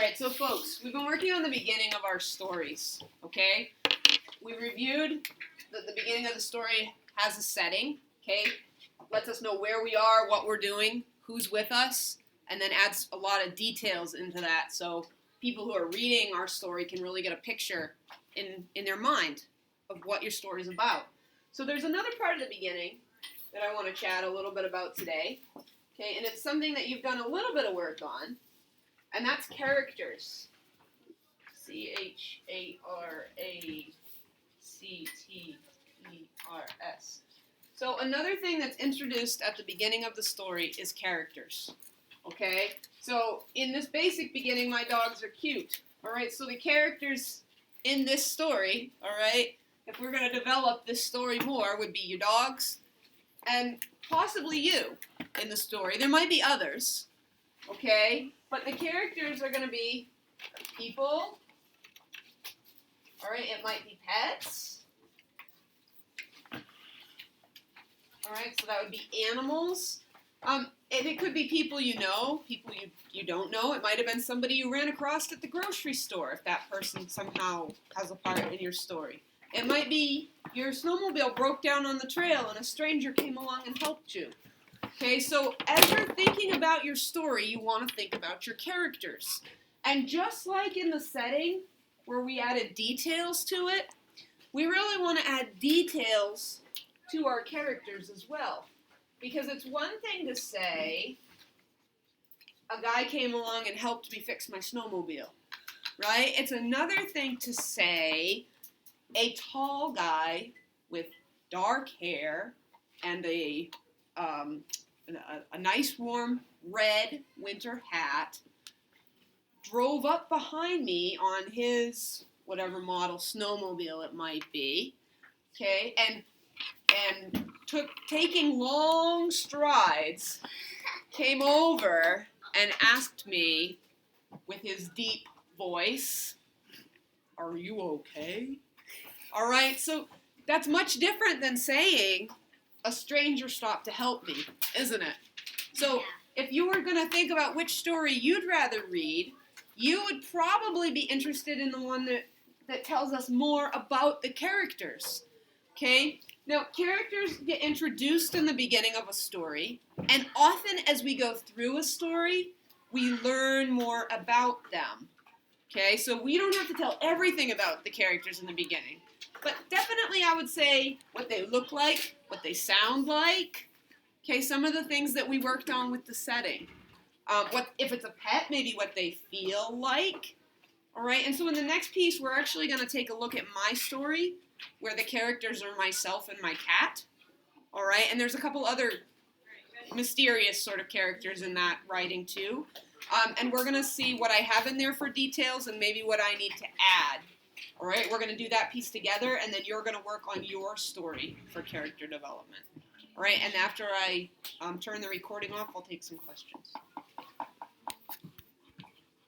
Alright, so folks, we've been working on the beginning of our stories, okay? We reviewed that the beginning of the story has a setting, okay? Lets us know where we are, what we're doing, who's with us, and then adds a lot of details into that so people who are reading our story can really get a picture in their mind of what your story's about. So there's another part of the beginning that I want to chat a little bit about today, okay? And it's something that you've done a little bit of work on, and that's characters. C-H-A-R-A-C-T-E-R-S. So another thing that's introduced at the beginning of the story is characters. Okay? So in this basic beginning, my dogs are cute. Alright, so the characters in this story, alright, if we're going to develop this story more, would be your dogs and possibly you in the story. There might be others. Okay? But the characters are going to be people. Alright, it might be pets. Alright, so that would be animals. And it could be people you know, people you don't know. It might have been somebody you ran across at the grocery store if that person somehow has a part in your story. It might be your snowmobile broke down on the trail and a stranger came along and helped you. Okay, so as you're thinking about your story, you want to think about your characters. And just like in the setting where we added details to it, we really want to add details to our characters as well. Because it's one thing to say, a guy came along and helped me fix my snowmobile, right? It's another thing to say, a tall guy with dark hair and a nice warm red winter hat drove up behind me on his whatever model snowmobile it might be, okay, and taking long strides, came over and asked me with his deep voice, "Are you okay?" All right, so that's much different than saying, "A stranger stopped to help me," isn't it? So if you were going to think about which story you'd rather read, you would probably be interested in the one that tells us more about the characters, okay? Now, characters get introduced in the beginning of a story, and often as we go through a story, we learn more about them, okay? So we don't have to tell everything about the characters in the beginning, but definitely I would say what they look like, what they sound like, okay, some of the things that we worked on with the setting. What if it's a pet, maybe what they feel like, all right? And so in the next piece, we're actually going to take a look at my story, where the characters are myself and my cat, all right? And there's a couple other mysterious sort of characters in that writing too. And we're going to see what I have in there for details and maybe what I need to add, all right? We're going to do that piece together, and then you're going to work on your story for character development, all right? And after I turn the recording off, I'll take some questions.